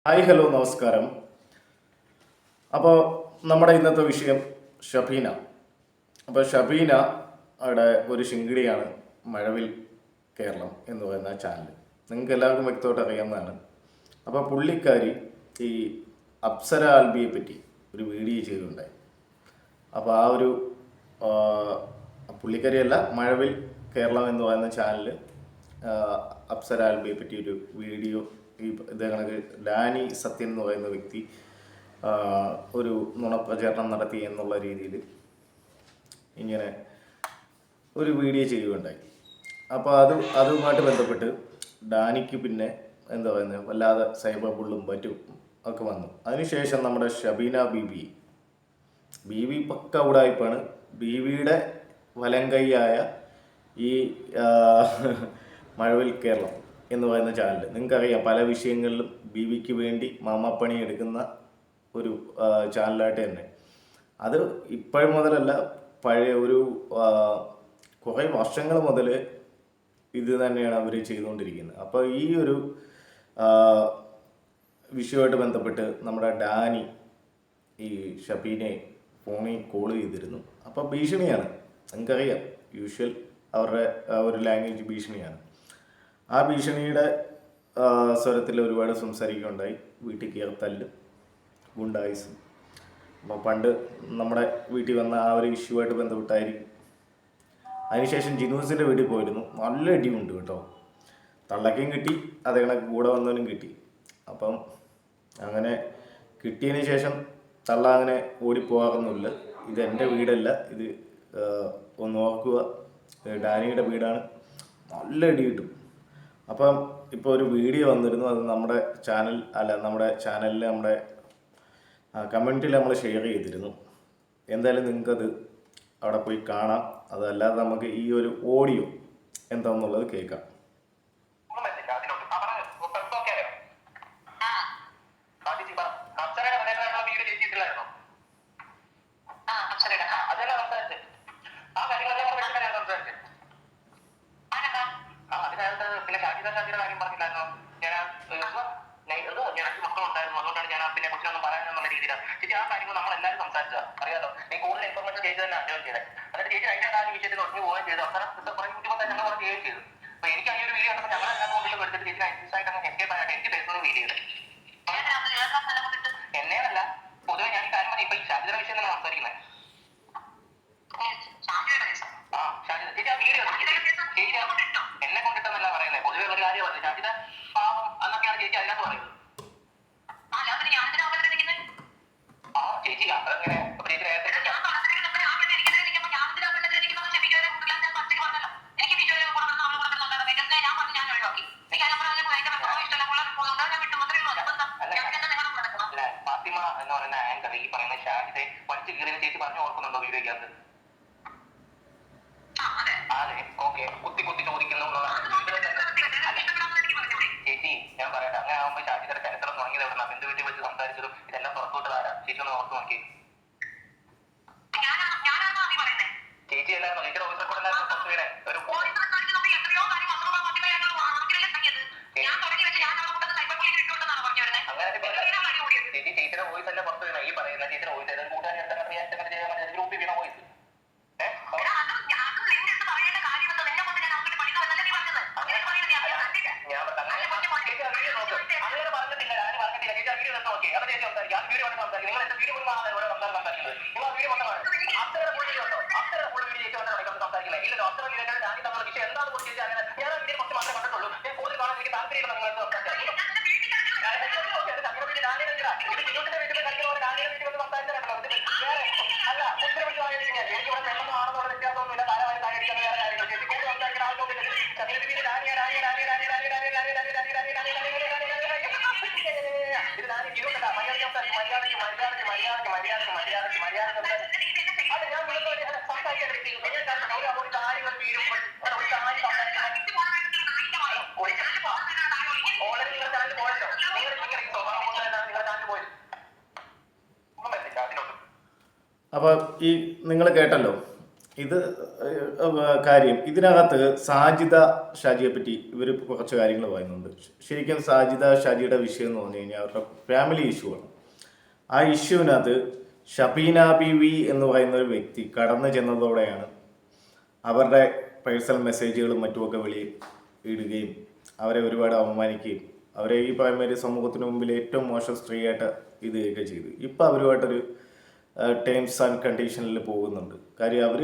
Hi hello നമസ്കാരം. അപ്പോൾ നമ്മുടെ ഇന്നത്തെ വിഷയം ഷബീന. അപ്പോൾ ഷബീന അവിടെ ഒരു ശിങ്കിടിയാണ് മഴവിൽ കേരളം എന്ന് പറയുന്ന ചാനൽ. നിങ്ങൾക്ക് എല്ലാവർക്കും വ്യക്തമായിട്ട് അറിയാവുന്നതാണ്. അപ്പോൾ പുള്ളിക്കാരി ഈ അപ്സര ആൽബിയെ പറ്റി ഒരു വീഡിയോ ചെയ്തിട്ടുണ്ടായി. അപ്പോൾ ആ ഒരു പുള്ളിക്കാരിയല്ല, മഴവിൽ കേരളം എന്ന് പറയുന്ന ചാനൽ അപ്സര ആൽബിയെ പറ്റി ഒരു വീഡിയോ ഇതേ കണക്ക് ഡാനി സത്യൻ എന്ന് പറയുന്ന വ്യക്തി ഒരു നുണപ്രചാരണം നടത്തി എന്നുള്ള രീതിയിൽ ഇങ്ങനെ ഒരു വീഡിയോ ചെയ്യുകയുണ്ടായി. അപ്പോൾ അതുമായിട്ട് ബന്ധപ്പെട്ട് ഡാനിക്ക് പിന്നെ എന്താ പറയുന്നത് വല്ലാതെ സൈബർ ബുള്ളും മറ്റും ഒക്കെ വന്നു. അതിനുശേഷം നമ്മുടെ ഷബീന ബീവി പക്ക ഉടായ്പാണ്. ബീവിയുടെ വലങ്കൈയായ ഈ മഴവിൽ കേരളം എന്ന് പറയുന്ന ചാനൽ നിങ്ങൾക്കറിയാം, പല വിഷയങ്ങളിലും ബീവിക്ക് വേണ്ടി മാമാപ്പണി എടുക്കുന്ന ഒരു ചാനലായിട്ട് തന്നെ. അത് ഇപ്പോഴും മുതലല്ല, പഴയ ഒരു കുറേ വർഷങ്ങൾ മുതൽ ഇത് തന്നെയാണ് അവർ ചെയ്തുകൊണ്ടിരിക്കുന്നത്. അപ്പോൾ ഈ ഒരു വിഷയമായിട്ട് ബന്ധപ്പെട്ട് നമ്മുടെ ഡാനി ഈ ഷബീനെ ഫോണിൽ കോൾ ചെയ്തിരുന്നു. അപ്പോൾ ഭീഷണിയാണ്, നിങ്ങൾക്കറിയാം, യൂഷ്വൽ അവരുടെ ഒരു ലാംഗ്വേജ് ഭീഷണിയാണ്. ആ ഭീഷണിയുടെ സ്വരത്തിൽ ഒരുപാട് സംസാരിക്കുകയുണ്ടായി. വീട്ടിൽ കയറി തല്ലും, ഗുണ്ടായിസും. അപ്പോൾ പണ്ട് നമ്മുടെ വീട്ടിൽ വന്ന ആ ഒരു ഇഷ്യൂ ആയിട്ട് ബന്ധപ്പെട്ടായിരിക്കും. അതിനുശേഷം ജിനൂസിൻ്റെ വീട്ടിൽ പോയിരുന്നു. നല്ല ഇടിയുണ്ട് കേട്ടോ, തള്ളയ്ക്കും കിട്ടി, അതേ കണക്ക് കൂടെ വന്നവനും കിട്ടി. അപ്പം അങ്ങനെ കിട്ടിയതിന് ശേഷം തള്ള അങ്ങനെ ഓടിപ്പോകാറൊന്നുമില്ല. ഇത് എൻ്റെ വീടല്ല, ഇത് ഒന്ന് ഓർക്കുക, ഡാനിയുടെ വീടാണ്. നല്ല ഇടി കിട്ടും. അപ്പം ഇപ്പോൾ ഒരു വീഡിയോ വന്നിരുന്നു. അത് നമ്മുടെ ചാനലിൽ നമ്മുടെ കമ്മ്യൂണിറ്റിയിൽ നമ്മൾ ഷെയർ ചെയ്തിരുന്നു. എന്തായാലും നിങ്ങൾക്കത് അവിടെ പോയി കാണാം. അതല്ലാതെ നമുക്ക് ഈ ഒരു ഓഡിയോ എന്താണെന്നുള്ളത് കേൾക്കാം. ചേച്ചി ആ കാര്യങ്ങൾ നമ്മളെല്ലാവരും സംസാരിച്ചത് അറിയാലോ. നീ കൂടുതൽ ഇൻഫർമേഷൻ ചേച്ചി തന്നെ അറ്റൻഡ് ചെയ്തത്. എന്നിട്ട് ചേച്ചി അതിന്റെ കാര്യം വിഷയത്തിൽ ഒഴിഞ്ഞു പോവുകയും ചെയ്തു. അവസാനം കുറെ ബുദ്ധിമുട്ടായി ഞങ്ങൾ കുറെ ചെയ്യുകയും ചെയ്തു. അപ്പൊ എനിക്ക് ഈ ഒരു വീഡിയോ കണ്ടപ്പോൾ ഞങ്ങളെല്ലാം കൊണ്ടിലും എടുത്തിട്ട് ചേച്ചി ഐഡൻറ്റിഫൈ ആയിട്ട് എസ്കേപ്പ് ആയിട്ട് എനിക്ക് പേഴ്സണൽ വീഡിയോ എന്നെയല്ല, പൊതുവെ ഞാൻ ഈ കാര്യം ഇപ്പൊ ഈ ഷാജിയുടെ വിഷയം തന്നെ സംസാരിക്കുന്നത്. ആ ഷാജിദ ചേച്ചി ആ വീഡിയോ ചേച്ചി എന്നെ കൊണ്ടിട്ടെന്നല്ല പറയുന്നത്, പൊതുവെ ഒരു കാര്യം പറഞ്ഞു. ഷാജിദ പാവം എന്നൊക്കെയാണ് ചേച്ചി അതിനകത്ത് പറയുന്നത്. ചേച്ചി അതങ്ങനെ ചേച്ചി നേരത്തെ ഫാത്തിമ എന്ന് പറയുന്ന ആങ്കർ ഈ പറയുന്ന ഷാജിദെ വലിച്ചു കീറിയ ചേച്ചി പറഞ്ഞു ഓർക്കുന്നുണ്ടോ വീഡിയോക്കകത്ത്? അതെ, ഓക്കെ. കുത്തി ചോദിക്കുന്നു ചേച്ചി. ഞാൻ പറയട്ടെ, അങ്ങനെ ആകുമ്പോൾ ഷാജിദയുടെ ചരിത്രം തുടങ്ങിയത് എവിടെ ബന്ധു വീട്ടിൽ വെച്ച് സംസാരിച്ചതും ഇതെല്ലാം പുറത്തുവിട്ടതാരാ? ചേച്ചി ഒന്ന് ഓർത്ത് നോക്കി. ചേച്ചി അല്ലായിരുന്നു, ചേച്ചിയുടെ ഓഫീസർ കൂടെ അല്ലായിരുന്നു പുറത്തു വീണേ ഒരു ചേച്ചി ചേച്ചിയുടെ വോയിസ് അല്ല പുറത്തു വീണ. ഈ പറയുന്ന ചേച്ചിയുടെ വോയിസ് ഏതൊരു കൂട്ടുകാരി ഗ്രൂപ്പിൽ വീണ വോയിസ്. അങ്ങനെ പറഞ്ഞിട്ടില്ല, ഞാൻ പറഞ്ഞിട്ടില്ല. ചേച്ചി ആ വീഡിയോ നോക്കി, അത് ചേച്ചി സംസാരിക്കും. ആ വീഡിയോ സംസാരിക്കും. നിങ്ങൾ എന്റെ വീഡിയോ സംസാരിക്കുന്നത് നിങ്ങൾ ആ വീഡിയോ അത്ര വീഡിയോ ഉണ്ടോ? അത്ര കൂടുതൽ വീഡിയോ ചേച്ചി വന്നിട്ട് സംസാരിക്കില്ല. ഇല്ലല്ലോ, അത്ര വീഡിയോ ഡാനി തമ്മിലുള്ള വിഷയം എന്താണെന്ന് കൂടി ചേച്ചി അങ്ങനെ ഞാൻ ആ വീഡിയോ കുറച്ച് മാത്രമേ കണ്ടിട്ടുള്ളൂ. ഞാൻ കൂടുതൽ കാണാൻ എനിക്ക് താല്പര്യമില്ല. നിങ്ങൾ സംസാരിക്കും അല്ല ഉത്തരവിട്ടുമായിട്ട് എനിക്ക് ഇവിടെ വെള്ളമാണെന്നുള്ള വ്യത്യാസമൊന്നുമില്ല. താരമായി താഴെയാണ് വേറെ കാര്യങ്ങൾ. ചേച്ചി കൂടുതൽ സംസാരിക്കുന്ന ആൾക്കൊക്കെ ഇത് ഞാൻ ഇരുപതല്ല മര്യാദ അത് ഞാൻ സംസാരിക്കാൻ ഒരു കാര്യങ്ങൾ വീഴുമ്പോൾ ഒരു കാര്യം ഓൾറെഡി നിങ്ങൾ ചാനൽ പോയല്ലോ. നിങ്ങൾ ഈ സ്വഭാവം കൊണ്ടാണ് നിങ്ങൾ ചാനൽ പോയത്. അപ്പോൾ ഈ നിങ്ങൾ കേട്ടല്ലോ, ഇത് കാര്യം ഇതിനകത്ത് സാജിദ ഷാജിയെ പറ്റി ഇവർ കുറച്ച് കാര്യങ്ങൾ പറയുന്നുണ്ട്. ശരിക്കും സാജിദ ഷാജിയുടെ വിഷയം എന്ന് പറഞ്ഞു കഴിഞ്ഞാൽ അവരുടെ ഫാമിലി ഇഷ്യൂ ആണ്. ആ ഇഷ്യൂവിനകത്ത് ഷബീന ബീവി എന്ന് പറയുന്ന ഒരു വ്യക്തി കടന്നു ചെന്നതോടെയാണ് അവരുടെ പേഴ്സണൽ മെസ്സേജുകളും മറ്റുമൊക്കെ ഇടുകയും അവരെ ഒരുപാട് അവമാനിക്കുകയും അവരെ ഈ പറയുന്ന ഒരു സമൂഹത്തിന് മുമ്പിൽ ഏറ്റവും മോശം സ്ത്രീയായിട്ട് ഇതൊക്കെ ചെയ്തു. ഇപ്പം അവരുമായിട്ടൊരു ടേംസ് ആൻഡ് കണ്ടീഷനിൽ പോകുന്നുണ്ട്. കാര്യം അവർ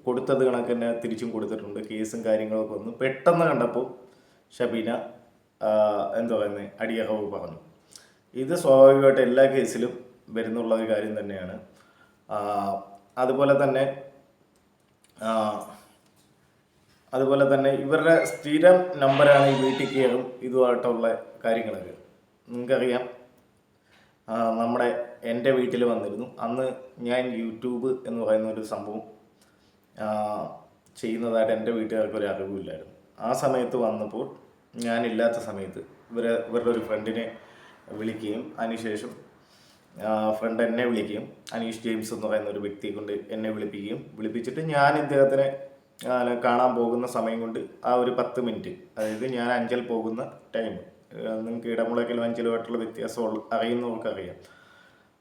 കൊടുത്തത് കണക്ക് തന്നെ തിരിച്ചും കൊടുത്തിട്ടുണ്ട്. കേസും കാര്യങ്ങളൊക്കെ വന്നു. പെട്ടെന്ന് കണ്ടപ്പോൾ ഷബീന എന്താ പറയുന്നത് അടിയറവ് പറഞ്ഞു. ഇത് സ്വാഭാവികമായിട്ട് എല്ലാ കേസിലും വരുന്നുള്ള ഒരു കാര്യം തന്നെയാണ്. അതുപോലെ തന്നെ ഇവരുടെ സ്ഥിരം നമ്പറാണ് ഈ വീട്ടിൽ കയറും ഇതുമായിട്ടുള്ള കാര്യങ്ങളൊക്കെ. നിങ്ങൾക്കറിയാം, എൻ്റെ വീട്ടിൽ വന്നിരുന്നു. അന്ന് ഞാൻ യൂട്യൂബ് എന്ന് പറയുന്ന ഒരു സംഭവം ചെയ്യുന്നതായിട്ട് എൻ്റെ വീട്ടുകാർക്ക് ഒരു അറിവില്ലായിരുന്നു. ആ സമയത്ത് വന്നപ്പോൾ ഞാനില്ലാത്ത സമയത്ത് ഇവരുടെ ഒരു ഫ്രണ്ടിനെ വിളിക്കുകയും അതിനുശേഷം ഫ്രണ്ട് എന്നെ വിളിക്കുകയും അനീഷ് ജെയിംസ് എന്ന് പറയുന്ന ഒരു വ്യക്തിയെ കൊണ്ട് എന്നെ വിളിപ്പിച്ചിട്ട് ഞാൻ ഇദ്ദേഹത്തിനെ കാണാൻ പോകുന്ന സമയം കൊണ്ട് ആ ഒരു 10 മിനിറ്റ്, അതായത് ഞാൻ അഞ്ചൽ പോകുന്ന ടൈം, നിങ്ങൾക്ക് ഇടമുളക്കലും അഞ്ചലുമായിട്ടുള്ള വ്യത്യാസം അറിയുന്നവർക്കറിയാം.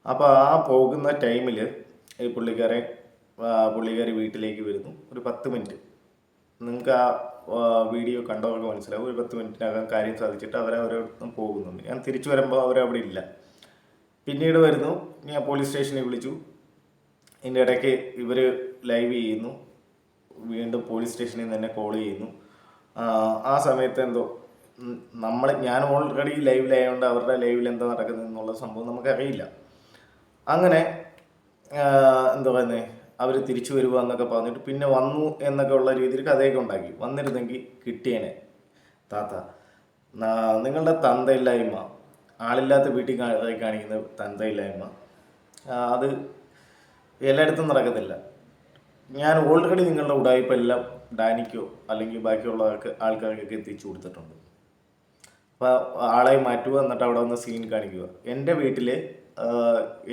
അപ്പോൾ ആ പോകുന്ന ടൈമിൽ ഈ പുള്ളിക്കാരി വീട്ടിലേക്ക് വരുന്നു. ഒരു 10 മിനിറ്റ്, നിങ്ങൾക്ക് ആ വീഡിയോ കണ്ടവർക്ക് മനസ്സിലാവും. ഒരു 10 മിനിറ്റിനകം കാര്യം സാധിച്ചിട്ട് അവരവരോടൊപ്പം പോകുന്നുണ്ട്. ഞാൻ തിരിച്ചു വരുമ്പോൾ അവരവിടെ ഇല്ല. പിന്നീട് വരുന്നു, ഞാൻ പോലീസ് സ്റ്റേഷനിൽ വിളിച്ചു. ഇതിൻ്റെ ഇടയ്ക്ക് ഇവർ ലൈവ് ചെയ്യുന്നു. വീണ്ടും പോലീസ് സ്റ്റേഷനിൽ നിന്ന് തന്നെ കോൾ ചെയ്യുന്നു. ആ സമയത്ത് എന്തോ ഞാൻ ഓൾറെഡി ലൈവിലായതുകൊണ്ട് അവരുടെ ലൈവിൽ എന്താ നടക്കുന്നത് എന്നുള്ള സംഭവം നമുക്കറിയില്ല. അങ്ങനെ എന്താ പറയുന്നത്, അവർ തിരിച്ചു വരുക എന്നൊക്കെ പറഞ്ഞിട്ട് പിന്നെ വന്നു എന്നൊക്കെ ഉള്ള രീതിയിൽ കഥയൊക്കെ ഉണ്ടാക്കി. വന്നിരുന്നെങ്കിൽ കിട്ടിയേനെ. താത്ത, നിങ്ങളുടെ തന്തയില്ലായ്മ, ആളില്ലാത്ത വീട്ടിൽ കാണിക്കുന്ന തന്തയില്ലായ്മ, അത് എല്ലായിടത്തും നടക്കത്തില്ല. ഞാൻ ഓൾറെഡി നിങ്ങളുടെ ഉടായ്പെല്ലാം ഡാനിക്കോ അല്ലെങ്കിൽ ബാക്കിയുള്ള ആൾക്കാർക്കൊക്കെ എത്തിച്ചു കൊടുത്തിട്ടുണ്ട്. അപ്പോൾ ആളെ മാറ്റുക, എന്നിട്ട് അവിടെ വന്ന് സീൻ കാണിക്കുക. എൻ്റെ വീട്ടിൽ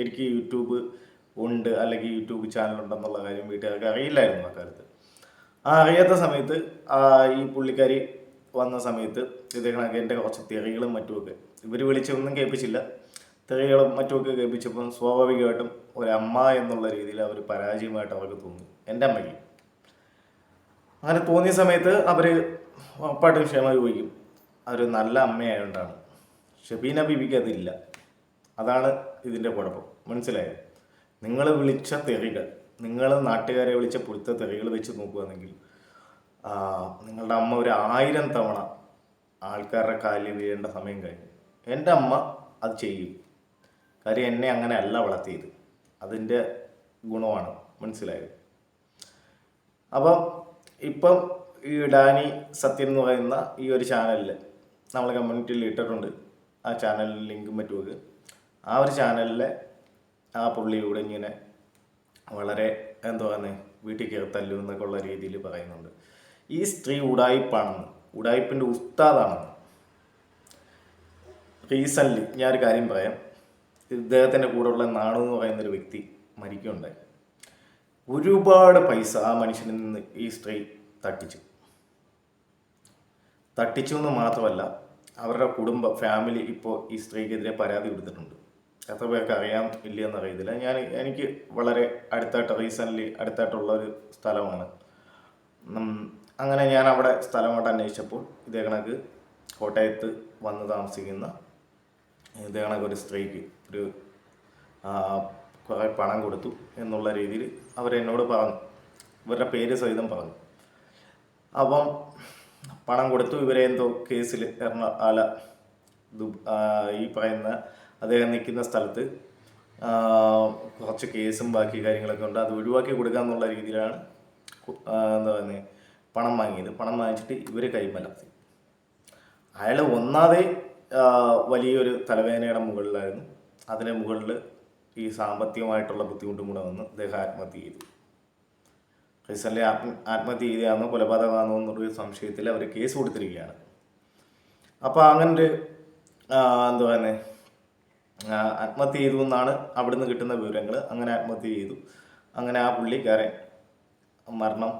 എനിക്ക് യൂട്യൂബ് ഉണ്ട് അല്ലെങ്കിൽ യൂട്യൂബ് ചാനൽ ഉണ്ടെന്നുള്ള കാര്യം വീട്ടുകാർക്ക് അറിയില്ലായിരുന്നു ആ കാലത്ത്. അറിയാത്ത സമയത്ത് ഈ പുള്ളിക്കാരി വന്ന സമയത്ത് ഇതേക്കണക്ക് എൻ്റെ കുറച്ച് തെറികളും മറ്റുമൊക്കെ ഇവർ വിളിച്ചൊന്നും കേൾപ്പിച്ചില്ല. തെറികളും മറ്റുമൊക്കെ കേൾപ്പിച്ചപ്പം സ്വാഭാവികമായിട്ടും ഒരമ്മ എന്നുള്ള രീതിയിൽ അവർ പരാജയമായിട്ട് അവർക്ക് തോന്നി. എൻ്റെ അമ്മയ്ക്ക് അങ്ങനെ തോന്നിയ സമയത്ത് അവർ ഉറപ്പായിട്ടും ക്ഷമ ചോദിക്കും. അവർ നല്ല അമ്മയായതുകൊണ്ടാണ്. ഷബീന ബീവിക്ക് അതില്ല. അതാണ് ഇതിൻ്റെ കുഴപ്പം. മനസ്സിലായോ? നിങ്ങൾ വിളിച്ച തെറികൾ, നിങ്ങൾ നാട്ടുകാരെ വിളിച്ച പുഴുത്ത തെറികൾ വെച്ച് നോക്കുകയാണെങ്കിൽ നിങ്ങളുടെ അമ്മ ഒരു 1000 തവണ ആൾക്കാരുടെ കാലിൽ വീഴേണ്ട സമയം കഴിഞ്ഞു. എൻ്റെ അമ്മ അത് ചെയ്യും. കാര്യം എന്നെ അങ്ങനെ അല്ല വളർത്തിയത്. അതിൻ്റെ ഗുണമാണ്. മനസ്സിലായത്? അപ്പം ഇപ്പം ഈ ഡാനി സത്യൻ എന്ന് പറയുന്ന ഈ ഒരു ചാനലിൽ നമ്മൾ കമ്മ്യൂണിറ്റിയിൽ ഇട്ടിട്ടുണ്ട്. ആ ചാനലിൽ ലിങ്കും മറ്റുമൊക്കെ. ആ ഒരു ചാനലിലെ ആ പുള്ളിയൂടെ ഇങ്ങനെ വളരെ എന്താ പറയുന്നത് വീട്ടിൽ കയറി തല്ലു എന്നൊക്കെ ഉള്ള രീതിയിൽ പറയുന്നുണ്ട്. ഈ സ്ത്രീ ഉടായിപ്പാണെന്ന്, ഉടായിപ്പിൻ്റെ ഉസ്താദാണെന്ന്. റീസെൻ്റ്ലി ഞാനൊരു കാര്യം പറയാം. ഇദ്ദേഹത്തിൻ്റെ കൂടെയുള്ള നാണു എന്ന് പറയുന്നൊരു വ്യക്തി മരിക്കുകയുണ്ടായി. ഒരുപാട് പൈസ ആ മനുഷ്യനിൽ നിന്ന് ഈ സ്ത്രീ തട്ടിച്ചു എന്ന് മാത്രമല്ല, അവരുടെ ഫാമിലി ഇപ്പോൾ ഈ സ്ത്രീക്കെതിരെ പരാതി കൊടുത്തിട്ടുണ്ട്. എത്ര പേർക്ക് അറിയാം ഇല്ലയെന്ന് അറിയത്തില്ല. എനിക്ക് വളരെ അടുത്തായിട്ടുള്ള ഒരു സ്ഥലമാണ്. അങ്ങനെ ഞാൻ അവിടെ സ്ഥലമായിട്ട് അന്വേഷിച്ചപ്പോൾ ഇതേ കണക്ക് കോട്ടയത്ത് വന്ന് താമസിക്കുന്ന ഇതേ കണക്ക് ഒരു സ്ത്രീക്ക് ഒരു കുറേ പണം കൊടുത്തു എന്നുള്ള രീതിയിൽ അവരെന്നോട് പറഞ്ഞു. ഇവരുടെ പേര് സഹിതം പറഞ്ഞു. അപ്പം പണം കൊടുത്തു. ഇവരെ എന്തോ കേസിൽ ഈ പറയുന്ന അദ്ദേഹം നിൽക്കുന്ന സ്ഥലത്ത് കുറച്ച് കേസും ബാക്കി കാര്യങ്ങളൊക്കെ ഉണ്ട്. അത് ഒഴിവാക്കി കൊടുക്കുക എന്നുള്ള രീതിയിലാണ് എന്താ പറയുന്നത് പണം വാങ്ങിയത്. പണം വാങ്ങിച്ചിട്ട് ഇവർ കൈമലർത്തി. അയാൾ ഒന്നാതെ വലിയൊരു തലവേദനയുടെ മുകളിലായിരുന്നു. അതിന് മുകളിൽ ഈ സാമ്പത്തികമായിട്ടുള്ള ബുദ്ധിമുട്ടും കൂടെ വന്ന് അദ്ദേഹം ആത്മഹത്യ ചെയ്തു. റീസെൻ്റ്ലി ആത്മഹത്യ ചെയ്തതാണെന്നോ കൊലപാതകമാണെന്നോ എന്നൊരു സംശയത്തിൽ അവർ കേസ് കൊടുത്തിരിക്കുകയാണ്. അപ്പോൾ അങ്ങനൊരു എന്താ പറയുന്നത് ആത്മഹത്യ ചെയ്തു എന്നാണ് അവിടുന്ന് കിട്ടുന്ന വിവരങ്ങൾ. അങ്ങനെ ആത്മഹത്യ ചെയ്തു. അങ്ങനെ ആ പുള്ളിക്കാരൻ മരണം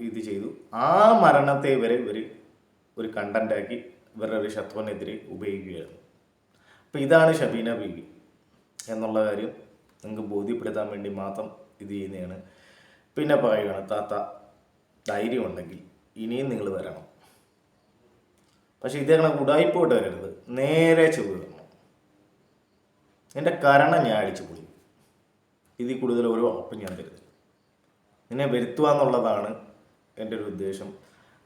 ഇത് ചെയ്തു. ആ മരണത്തെ ഇവർ ഒരു കണ്ടൻ്റാക്കി ഇവരുടെ ഒരു ശത്രുവിനെതിരെ ഉപയോഗിക്കുകയായിരുന്നു. അപ്പോൾ ഇതാണ് ഷബീന ബീവി എന്നുള്ള കാര്യം നിങ്ങൾക്ക് ബോധ്യപ്പെടുത്താൻ വേണ്ടി മാത്രം ഇത് ചെയ്യുന്നതാണ്. പിന്നെ പറയുകയാണ്, താത്ത ധൈര്യമുണ്ടെങ്കിൽ ഇനിയും നിങ്ങൾ വരണം. പക്ഷെ ഇതേങ്ങനെ ഉടായിപ്പോട്ട് വരരുത്, നേരെ ചൊവ്വ വരണം. എൻ്റെ കരണം ഞാൻ അടിച്ചു പൊളി. ഇതിൽ കൂടുതൽ ഒരു ഉറപ്പ് ഞാൻ തരുന്നില്ല. നിന്നെ വരുത്തുക എന്നുള്ളതാണ് എൻ്റെ ഒരു ഉദ്ദേശം.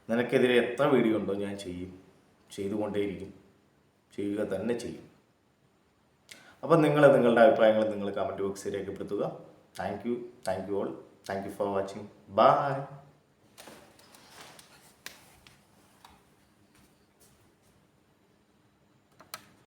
നിനക്കെതിരെ എത്ര വീഡിയോ ഉണ്ടോ ഞാൻ ചെയ്തുകൊണ്ടേയിരിക്കും, ചെയ്യുക തന്നെ ചെയ്യും. അപ്പം നിങ്ങളുടെ അഭിപ്രായങ്ങൾ നിങ്ങൾ കമൻറ്റ് ബോക്സിൽ രേഖപ്പെടുത്തുക. Thank you all. Thank you for watching. By.